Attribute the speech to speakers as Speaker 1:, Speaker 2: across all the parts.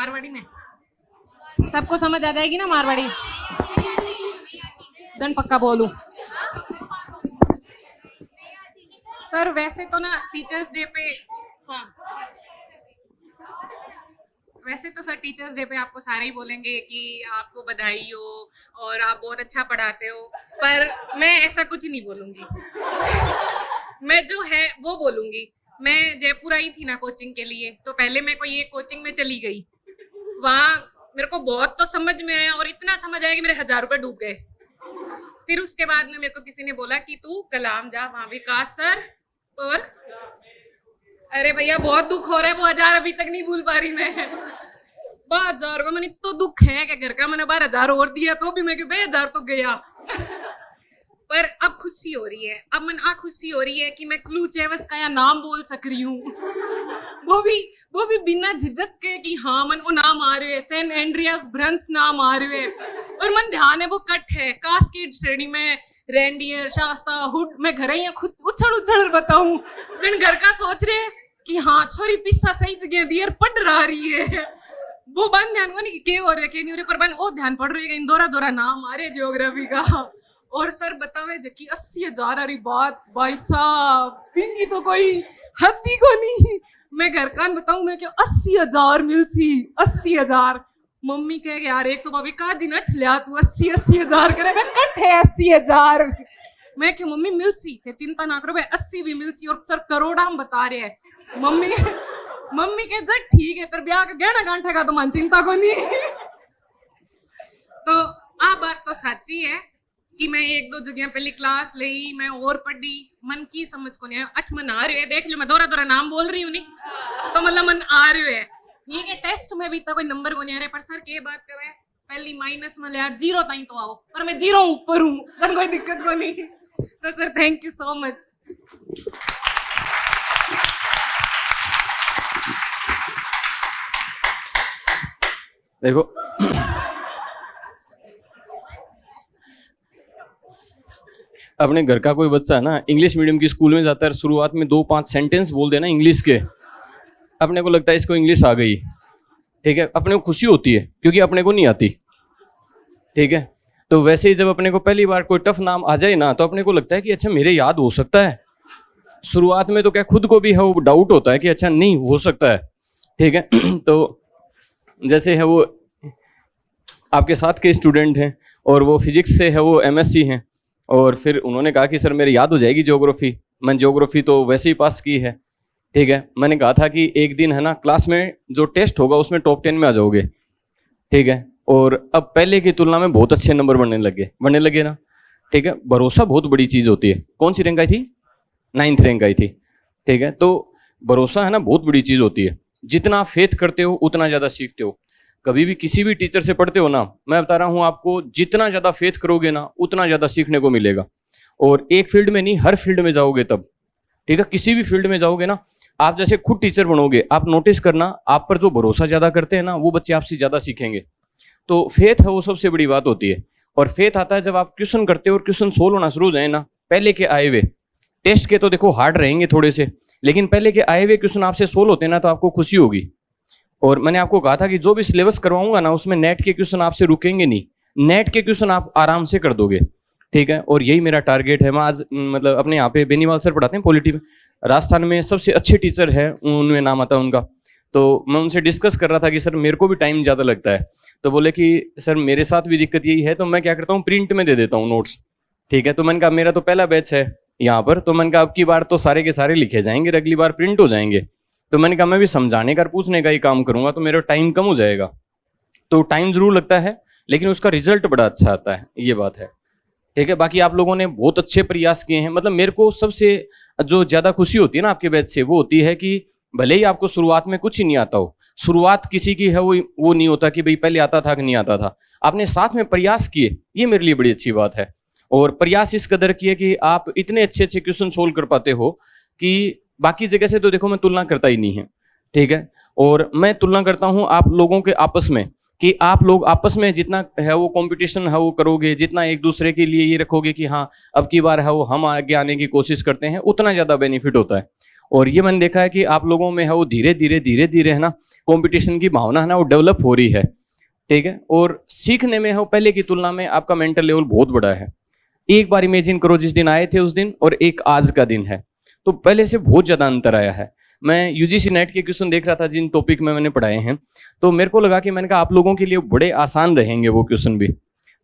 Speaker 1: मारवाड़ी में सबको समझ आ जाएगी ना मारवाड़ी? दन पक्का बोलूं सर। वैसे तो ना टीचर्स डे पे, हाँ वैसे तो सर टीचर्स डे पे आपको सारे ही बोलेंगे कि आपको बधाई हो और आप बहुत अच्छा पढ़ाते हो, पर मैं ऐसा कुछ नहीं बोलूंगी। मैं जो है वो बोलूंगी। मैं जयपुर आई थी ना कोचिंग के लिए, तो पहले मैं कोई एक कोचिंग में चली गई। वहाँ मेरे को बहुत तो समझ में आया, और इतना समझ आया कि मेरे 1000 रुपए डूब गए। फिर उसके बाद में मेरे को किसी ने बोला कि तू कलाम जा, वहां विकास सर और अरे भैया बहुत दुख हो रहा है, वो 1000 अभी तक नहीं भूल पा रही मैं। 12,000 का मैंने तो दुख है क्या घर का, मैंने 12,000 और दिया तो भी मैं 1000 तो गया। पर अब खुशी हो रही है, अब मन आ खुशी हो रही है कि मैं क्लूचेवस का या नाम बोल सक रही हूँ। वो भी बिना झिझक के कि हाँ मन वो नाम आ रहे हैं, सेंट एंड्रियास ब्रंस नाम आ रहे हैं। और मन ध्यान है वो कट है कास्केड श्रेणी में, रेंडियर शास्ता हुड। मैं घर ही खुद उछल बताऊं, जिन घर का सोच रहे कि हाँ छोरी पिस्सा सही जगह दी पढ़ रही है, वो बन ध्यान को नहीं कि हो रहे के नहीं हो रहे, पर बन वो ध्यान पड़ रही है दोरा नाम आ रहे ज्योग्राफी का। और सर बतावे जबकि 80,000 आ रही बात, भाई साहब पिंगी तो कोई हद्दी को नहीं। मैं घर का बताऊं मैं क्या 80,000 मिल सी, 80,000। मम्मी कहे यार एक तो भाभी का जी नठ लिया तू 80,000 करे, मैं कट है 80,000। मैं क्या मम्मी मिल सी थे, चिंता ना करो भाई 80 भी मिल सी, और सर करोड़ा हम बता रहे हैं। मम्मी के जब ठीक है तेरे ब्याह का गहना गांठा का तो मन चिंता को नहीं। तो आ बात तो साची है कि मैं 1-2 जगह पहले क्लास ली, मैं और पढ़ी, मन की समझ को नहीं आया। 8 मन आ रहे है, देख लो मैं दोरा नाम बोल रही हूँ नहीं, तो मतलब मन आ रहे है। ठीक है टेस्ट में भी तो कोई नंबर को नहीं आ रहे, पर सर के बात करे पहली माइनस में यार 0 ताई तो आओ, पर मैं 0 ऊपर हूँ, पर कोई दिक्कत को नहीं। तो sir thank you so much.
Speaker 2: देखो अपने घर का कोई बच्चा है ना, इंग्लिश मीडियम की स्कूल में जाता है, शुरुआत में 2-5 सेंटेंस बोल देना इंग्लिश के, अपने को लगता है इसको इंग्लिश आ गई। ठीक है, अपने को खुशी होती है क्योंकि अपने को नहीं आती। ठीक है, तो वैसे ही जब अपने को पहली बार कोई टफ नाम आ जाए ना, तो अपने को लगता है कि अच्छा मेरे याद हो सकता है। शुरुआत में तो क्या खुद को भी है वो डाउट होता है कि अच्छा नहीं हो सकता है। ठीक है तो जैसे है वो आपके साथ के स्टूडेंट हैं और वो फिजिक्स से है वो MSc हैं, और फिर उन्होंने कहा कि सर मेरे याद हो जाएगी ज्योग्राफी। मैंने ज्योग्राफी तो वैसे ही पास की है। ठीक है, मैंने कहा था कि एक दिन है ना क्लास में जो टेस्ट होगा उसमें टॉप 10 में आ जाओगे। ठीक है, और अब पहले की तुलना में बहुत अच्छे नंबर बनने लगे ना। ठीक है, भरोसा बहुत बड़ी चीज़ होती है। कौन सी रैंक आई थी? 9th रैंक आई थी। ठीक है, तो भरोसा है ना बहुत बड़ी चीज़ होती है। जितना आप फेथ करते हो उतना ज़्यादा सीखते हो। कभी भी किसी भी टीचर से पढ़ते हो ना, मैं बता रहा हूँ आपको, जितना ज़्यादा फेथ करोगे ना उतना ज़्यादा सीखने को मिलेगा। और एक फील्ड में नहीं, हर फील्ड में जाओगे तब। ठीक है, किसी भी फील्ड में जाओगे ना, आप जैसे खुद टीचर बनोगे, आप नोटिस करना आप पर जो भरोसा ज़्यादा करते हैं ना वो बच्चे आपसे ज़्यादा सीखेंगे। तो फेथ है वो सबसे बड़ी बात होती है। और फेथ आता है जब आप क्वेश्चन करते हो और क्वेश्चन सोल्व होना शुरू हो जाए ना, पहले के आए हुए। टेस्ट के तो देखो हार्ड रहेंगे थोड़े से, लेकिन पहले के आए हुए क्वेश्चन आपसे सोल्व होते हैं ना तो आपको खुशी होगी। और मैंने आपको कहा था कि जो भी सिलेबस करवाऊंगा ना उसमें नेट के क्वेश्चन आपसे रुकेंगे नहीं, नेट के क्वेश्चन आप आराम से कर दोगे। ठीक है, और यही मेरा टारगेट है। मैं आज मतलब अपने यहाँ पे बेनीवाल सर पढ़ाते हैं पॉलिटी में, राजस्थान में सबसे अच्छे टीचर है, उनमें नाम आता है उनका। तो मैं उनसे डिस्कस कर रहा था कि सर मेरे को भी टाइम ज़्यादा लगता है। तो बोले कि सर मेरे साथ भी दिक्कत यही है, तो मैं क्या करता हूँ प्रिंट में दे देता हूँ नोट्स। ठीक है, तो मैंने कहा मेरा तो पहला बैच है यहाँ पर, तो मैंने कहा अब की बार तो सारे के सारे लिखे जाएंगे, अगली बार प्रिंट हो जाएंगे। तो मैंने कहा मैं भी समझाने का पूछने का ही काम करूंगा, तो मेरा टाइम कम हो जाएगा। तो टाइम जरूर लगता है लेकिन उसका रिजल्ट बड़ा अच्छा आता है, ये बात है। ठीक है, बाकी आप लोगों ने बहुत अच्छे प्रयास किए हैं। मतलब मेरे को सबसे जो ज़्यादा खुशी होती है ना आपके बैच से, वो होती है कि भले ही आपको शुरुआत में कुछ ही नहीं आता हो, शुरुआत किसी की है वो नहीं होता कि भाई पहले आता था कि नहीं आता था, आपने साथ में प्रयास किए, ये मेरे लिए बड़ी अच्छी बात है। और प्रयास इस कदर किए कि आप इतने अच्छे अच्छे क्वेश्चन सोल्व कर पाते हो कि बाकी जगह से तो देखो मैं तुलना करता ही नहीं है। ठीक है, और मैं तुलना करता हूँ आप लोगों के आपस में, कि आप लोग आपस में जितना है वो कंपटीशन है वो करोगे, जितना एक दूसरे के लिए ये रखोगे कि हाँ अब की बार है वो हम आगे आने की कोशिश करते हैं, उतना ज़्यादा बेनिफिट होता है। और ये मैंने देखा है कि आप लोगों में है वो धीरे धीरे है ना कंपटीशन की भावना है ना वो डेवलप हो रही है, ठीक है। और सीखने में हो पहले की तुलना में आपका मेंटल लेवल बहुत बड़ा है। एक बार इमेजिन करो जिस दिन आए थे उस दिन और एक आज का दिन है, तो पहले से बहुत ज्यादा अंतर आया है। मैं यूजीसी नेट के क्वेश्चन देख रहा था जिन टॉपिक में मैंने पढ़ाए हैं, तो मेरे को लगा कि मैंने कहा आप लोगों के लिए बड़े आसान रहेंगे वो क्वेश्चन भी।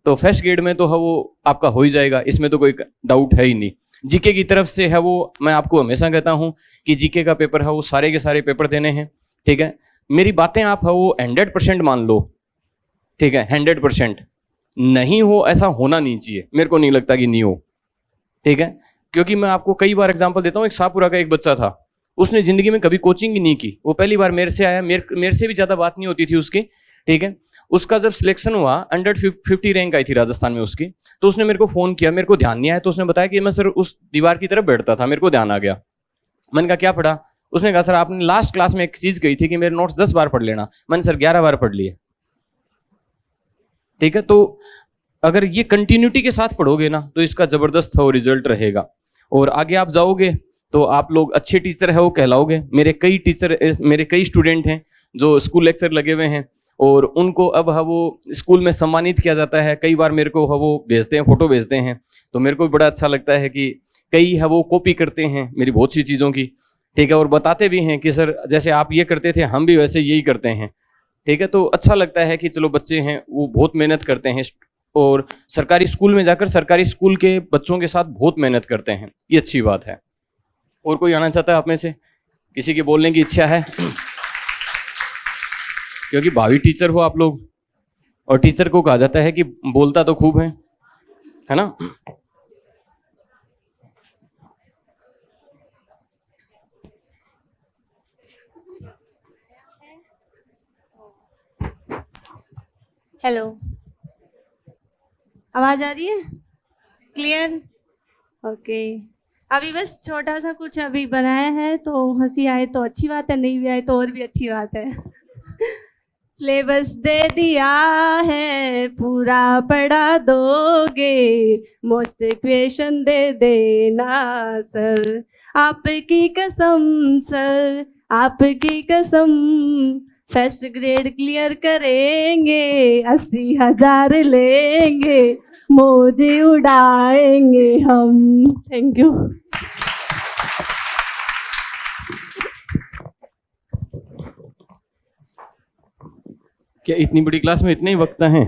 Speaker 2: तो फर्स्ट ग्रेड में तो है वो आपका हो ही जाएगा, इसमें तो कोई डाउट है ही नहीं। जीके की तरफ से है वो, मैं आपको हमेशा कहता हूं कि जीके का पेपर है वो सारे के सारे पेपर देने हैं, ठीक है। मेरी बातें आप है वो 100% मान लो, ठीक है, 100%। नहीं हो ऐसा होना नहीं चाहिए, मेरे को नहीं लगता कि नहीं हो, ठीक है। क्योंकि मैं आपको कई बार एग्जांपल देता हूँ, एक शाहपुरा का एक बच्चा था, उसने जिंदगी में कभी कोचिंग ही नहीं की, वो पहली बार मेरे से आया, मेरे से भी ज्यादा बात नहीं होती थी उसकी, ठीक है। उसका जब सिलेक्शन हुआ, अंडर 50 रैंक आई थी राजस्थान में उसकी, तो उसने मेरे को फोन किया, मेरे को ध्यान नहीं आया, तो उसने बताया कि मैं सर उस दीवार की तरफ बैठता था, मेरे को ध्यान आ गया। मैंने कहा क्या पढ़ा? उसने कहा सर आपने लास्ट क्लास में एक चीज कही थी कि मेरे नोट्स 10 बार पढ़ लेना। मैंने सर 11 बार पढ़ लिए, ठीक है। तो अगर ये कंटिन्यूटी के साथ पढ़ोगे ना तो इसका जबरदस्त वो रिजल्ट रहेगा, और आगे आप जाओगे तो आप लोग अच्छे टीचर है वो कहलाओगे। मेरे कई स्टूडेंट हैं जो स्कूल लेक्चर लगे हुए हैं, और उनको अब है वो स्कूल में सम्मानित किया जाता है। कई बार मेरे को है वो भेजते हैं, फोटो भेजते हैं, तो मेरे को भी बड़ा अच्छा लगता है कि कई है वो कॉपी करते हैं मेरी बहुत सी चीज़ों की, ठीक है, और बताते भी हैं कि सर जैसे आप ये करते थे हम भी वैसे यही करते हैं, ठीक है। तो अच्छा लगता है कि चलो बच्चे हैं वो बहुत मेहनत करते हैं, और सरकारी स्कूल में जाकर सरकारी स्कूल के बच्चों के साथ बहुत मेहनत करते हैं, ये अच्छी बात है। और कोई आना चाहता है आप में से? किसी की बोलने की इच्छा है? क्योंकि भावी टीचर हो आप लोग, और टीचर को कहा जाता है कि बोलता तो खूब है ना।
Speaker 3: हेलो, आवाज आ रही है? क्लियर? ओके। अभी बस छोटा सा कुछ अभी बनाया है, तो हंसी आए तो अच्छी बात है, नहीं भी आए तो और भी अच्छी बात है। सिलेबस दे दिया है पूरा पढ़ा दोगे, मोस्ट क्वेश्चन दे देना सर, आपकी कसम सर, आपकी कसम, फर्स्ट ग्रेड क्लियर करेंगे, 80,000 लेंगे, मौज उड़ाएंगे हम। Thank you.
Speaker 2: क्या इतनी बड़ी क्लास में इतने ही वक्ता हैं?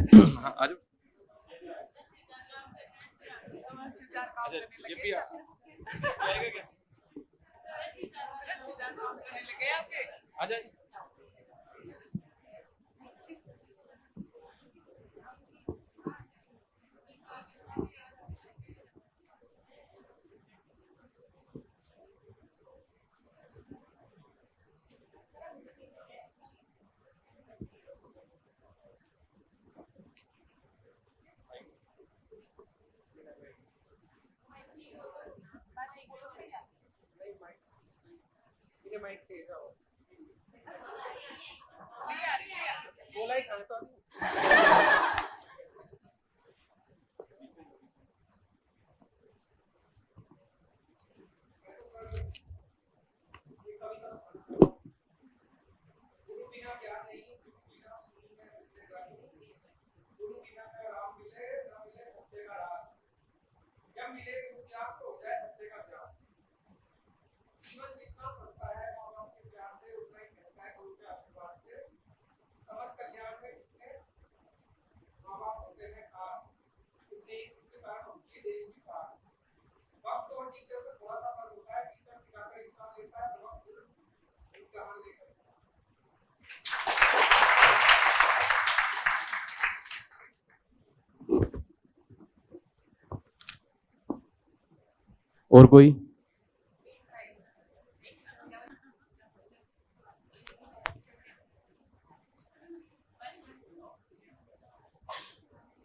Speaker 2: और कोई?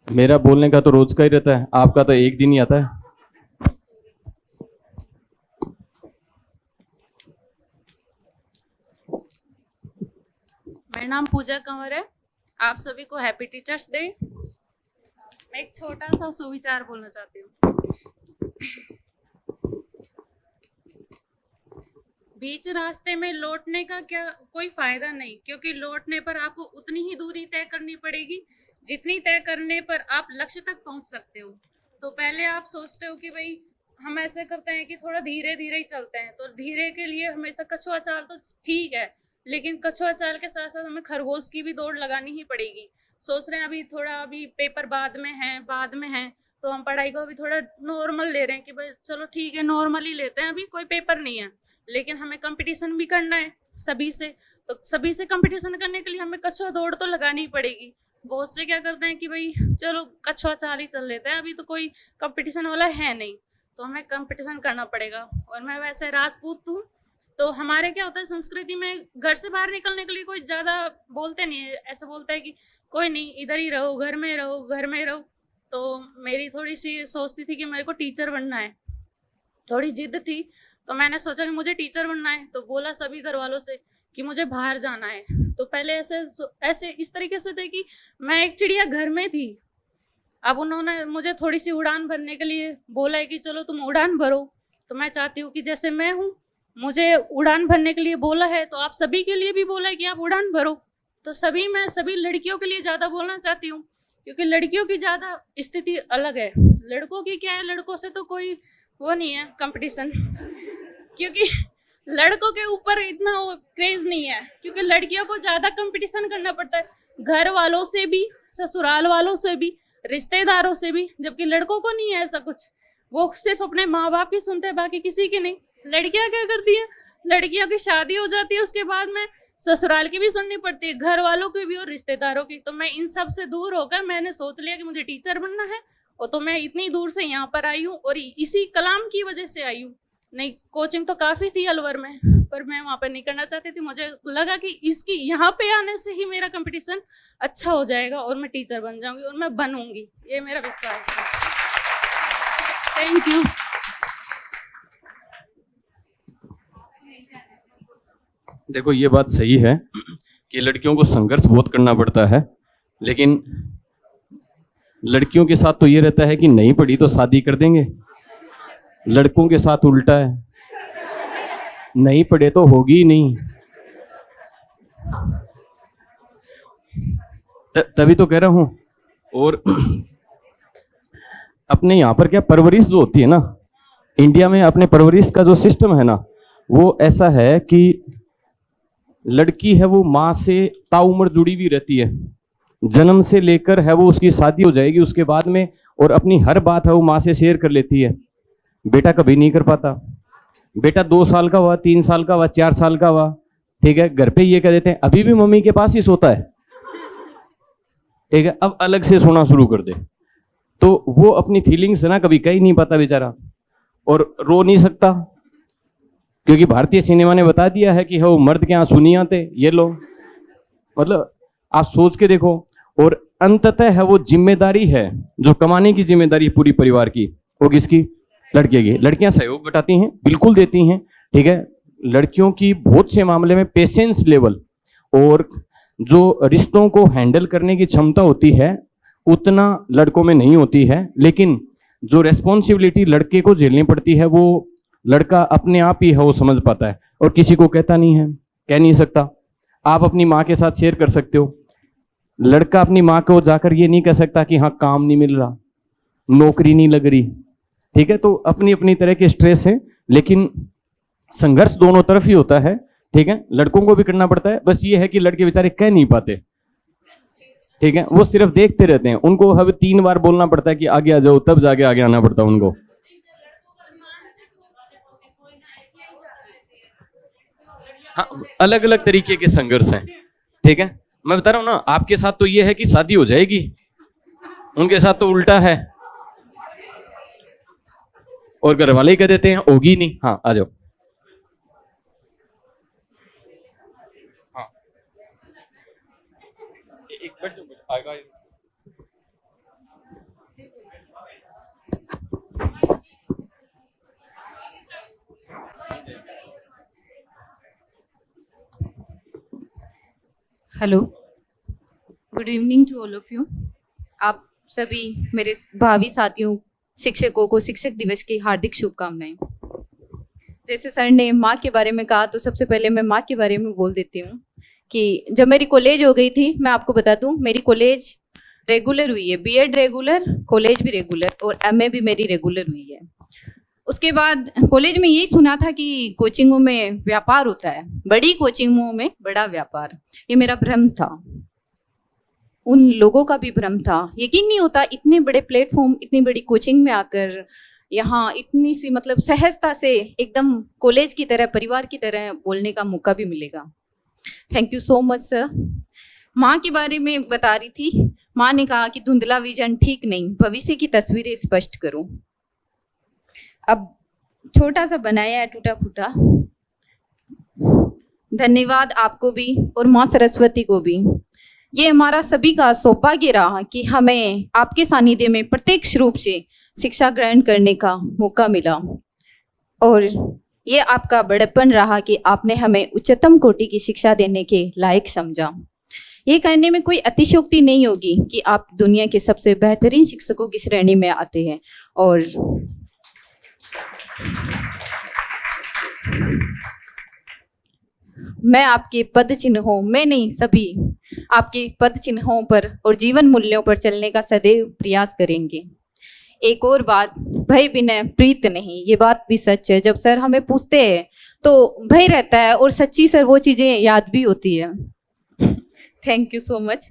Speaker 2: मेरा बोलने का तो रोज का ही रहता है, आपका तो एक दिन ही आता है।
Speaker 4: मेरा नाम पूजा कंवर है। आप सभी को हैप्पी टीचर्स डे। मैं एक छोटा सा सुविचार बोलना चाहती हूँ। बीच रास्ते में लौटने का क्या कोई फायदा नहीं, क्योंकि लौटने पर आपको उतनी ही दूरी तय करनी पड़ेगी जितनी तय करने पर आप लक्ष्य तक पहुंच सकते हो। तो पहले आप सोचते हो कि भाई हम ऐसे करते हैं कि थोड़ा धीरे धीरे ही चलते हैं, तो धीरे के लिए हमेशा कछुआ चाल तो ठीक है, लेकिन कछुआ चाल के साथ साथ हमें खरगोश की भी दौड़ लगानी ही पड़ेगी। सोच रहे हैं अभी पेपर बाद में है, तो हम पढ़ाई को अभी थोड़ा नॉर्मल ले रहे हैं कि भाई चलो ठीक है नॉर्मल ही लेते हैं, अभी कोई पेपर नहीं है, लेकिन हमें कंपटीशन भी करना है सभी से। तो सभी से कंपटीशन करने के लिए हमें कछुआ दौड़ तो लगानी ही पड़ेगी। बहुत से क्या करते हैं कि भाई चलो कछुआ चाल ही चल लेते हैं, अभी तो कोई कंपटीशन वाला है नहीं, तो हमें कंपटीशन करना पड़ेगा। और मैं वैसे राजपूत हूँ, तो हमारे क्या होता है संस्कृति में घर से बाहर निकलने के लिए कोई ज़्यादा बोलते नहीं है, ऐसे बोलता है कि कोई नहीं इधर ही रहो, घर में रहो, घर में रहो। तो मेरी थोड़ी सी सोचती थी कि मेरे को टीचर बनना है, थोड़ी जिद थी, तो मैंने सोचा कि मुझे टीचर बनना है, तो बोला सभी घर वालों से कि मुझे बाहर जाना है। तो पहले ऐसे इस तरीके से थे कि मैं एक चिड़िया घर में थी, अब उन्होंने मुझे थोड़ी सी उड़ान भरने के लिए बोला है कि चलो तुम उड़ान भरो। तो मैं चाहती हूँ कि जैसे मैं हूँ, मुझे उड़ान भरने के लिए बोला है, तो आप सभी के लिए भी बोला है कि आप उड़ान भरो। तो मैं सभी लड़कियों के लिए ज़्यादा बोलना चाहती हूँ, क्योंकि लड़कियों की ज़्यादा स्थिति अलग है। लड़कों की क्या है, लड़कों से तो कोई वो नहीं है कंपटीशन, क्योंकि लड़कों के ऊपर इतना क्रेज नहीं है, क्योंकि लड़कियों को ज़्यादा कंपटीशन करना पड़ता है, घर वालों से भी, ससुराल वालों से भी, रिश्तेदारों से भी, जबकि लड़कों को नहीं है ऐसा कुछ। वो सिर्फ अपने माँ बाप की सुनते हैं, बाकी किसी की नहीं। लड़कियां क्या करती हैं, लड़कियों की शादी हो जाती है, उसके बाद में ससुराल की भी सुननी पड़ती है, घर वालों की भी और रिश्तेदारों की। तो मैं इन सब से दूर होकर मैंने सोच लिया कि मुझे टीचर बनना है, और तो मैं इतनी दूर से यहाँ पर आई हूँ, और इसी कलाम की वजह से आई हूँ। नहीं, कोचिंग तो काफ़ी थी अलवर में, पर मैं वहाँ पर नहीं करना चाहती थी। मुझे लगा कि इसकी यहाँ पे आने से ही मेरा कंपटीशन अच्छा हो जाएगा और मैं टीचर बन जाऊंगी, और मैं बनूंगी, ये मेरा विश्वास है। Thank you.
Speaker 2: देखो ये बात सही है कि लड़कियों को संघर्ष बहुत करना पड़ता है, लेकिन लड़कियों के साथ तो ये रहता है कि नहीं पढ़ी तो शादी कर देंगे। लड़कों के साथ उल्टा है, नहीं पढ़े तो होगी ही नहीं। तभी तो कह रहा हूं। और अपने यहाँ पर क्या परवरिश जो होती है ना, इंडिया में अपने परवरिश का जो सिस्टम है ना, वो ऐसा है कि लड़की है वो माँ से ताउम्र जुड़ी हुई रहती है, जन्म से लेकर है वो उसकी शादी हो जाएगी उसके बाद में, और अपनी हर बात है वो माँ से शेयर कर लेती है। बेटा कभी नहीं कर पाता। बेटा 2 साल का हुआ, 3 साल का हुआ, 4 साल का हुआ, ठीक है, घर पे ये कह देते हैं अभी भी मम्मी के पास ही सोता है, ठीक है, अब अलग से सोना शुरू कर दे। तो वो अपनी फीलिंग्स ना कभी कह ही नहीं पाता बेचारा, और रो नहीं सकता, क्योंकि भारतीय सिनेमा ने बता दिया है कि हो मर्द के यहाँ सुनी आते ये लोग। मतलब आप सोच के देखो। और अंततः है वो जिम्मेदारी है, जो कमाने की जिम्मेदारी है पूरी परिवार की, वो किसकी? लड़के की। लड़कियां सहयोग बटाती हैं, बिल्कुल देती हैं, ठीक है। लड़कियों की बहुत से मामले में पेशेंस लेवल और जो रिश्तों को हैंडल करने की क्षमता होती है उतना लड़कों में नहीं होती है, लेकिन जो रेस्पॉन्सिबिलिटी लड़के को झेलनी पड़ती है वो लड़का अपने आप ही है वो समझ पाता है, और किसी को कहता नहीं है, कह नहीं सकता। आप अपनी माँ के साथ शेयर कर सकते हो, लड़का अपनी माँ को जाकर ये नहीं कह सकता कि हाँ काम नहीं मिल रहा, नौकरी नहीं लग रही, ठीक है। तो अपनी अपनी तरह के स्ट्रेस है, लेकिन संघर्ष दोनों तरफ ही होता है, ठीक है। लड़कों को भी करना पड़ता है, बस ये है कि लड़के बेचारे कह नहीं पाते, ठीक है, वो सिर्फ देखते रहते हैं। उनको हमें 3 बार बोलना पड़ता है कि आगे आ जाओ, तब जाके आगे आना पड़ता है उनको। हाँ, अलग अलग तरीके के संघर्ष हैं, ठीक है। मैं बता रहा हूँ ना, आपके साथ तो ये है कि शादी हो जाएगी, उनके साथ तो उल्टा है, और घर वाले ही कह देते हैं होगी नहीं। हाँ आ जाओ। हाँ एक बैठ जाओ, आएगा।
Speaker 5: Hello, good evening to all of you. आप सभी मेरे भावी साथियों, शिक्षकों को शिक्षक दिवस की हार्दिक शुभकामनाएं। जैसे सर ने माँ के बारे में कहा, तो सबसे पहले मैं माँ के बारे में बोल देती हूँ कि जब मेरी कॉलेज हो गई थी, मैं आपको बता दूँ, मेरी कॉलेज रेगुलर हुई है, बीएड रेगुलर, कॉलेज भी रेगुलर और एमए भी मेरी रेगुलर हुई है। उसके बाद कॉलेज में यही सुना था कि कोचिंगों में व्यापार होता है, बड़ी कोचिंगों में बड़ा व्यापार। ये मेरा भ्रम था, उन लोगों का भी भ्रम था। यकीन नहीं होता इतने बड़े प्लेटफॉर्म, इतनी बड़ी कोचिंग में आकर यहाँ इतनी सी मतलब सहजता से एकदम कॉलेज की तरह, परिवार की तरह बोलने का मौका भी मिलेगा। Thank you so much sir. माँ के बारे में बता रही थी, माँ ने कहा कि धुंधला विजन ठीक नहीं, भविष्य की तस्वीरें स्पष्ट करो। अब छोटा सा बनाया है, टूटा फूटा। धन्यवाद आपको भी और माँ सरस्वती को भी। ये हमारा सभी का सौभाग्य रहा कि हमें आपके सानिध्य में प्रत्यक्ष रूप से शिक्षा ग्रहण करने का मौका मिला, और ये आपका बड़प्पन रहा कि आपने हमें उच्चतम कोटि की शिक्षा देने के लायक समझा। ये कहने में कोई अतिशयोक्ति नहीं होगी कि आप दुनिया के सबसे बेहतरीन शिक्षकों की श्रेणी में आते हैं। और मैं आपके पद चिन्हों में नहीं, सभी आपके पद चिन्हों पर और जीवन मूल्यों पर चलने का सदैव प्रयास करेंगे। एक और बात, भय बिना प्रीत नहीं, ये बात भी सच है। जब सर हमें पूछते हैं तो भय रहता है और सच्ची सर वो चीज़ें याद भी होती है। Thank you so much.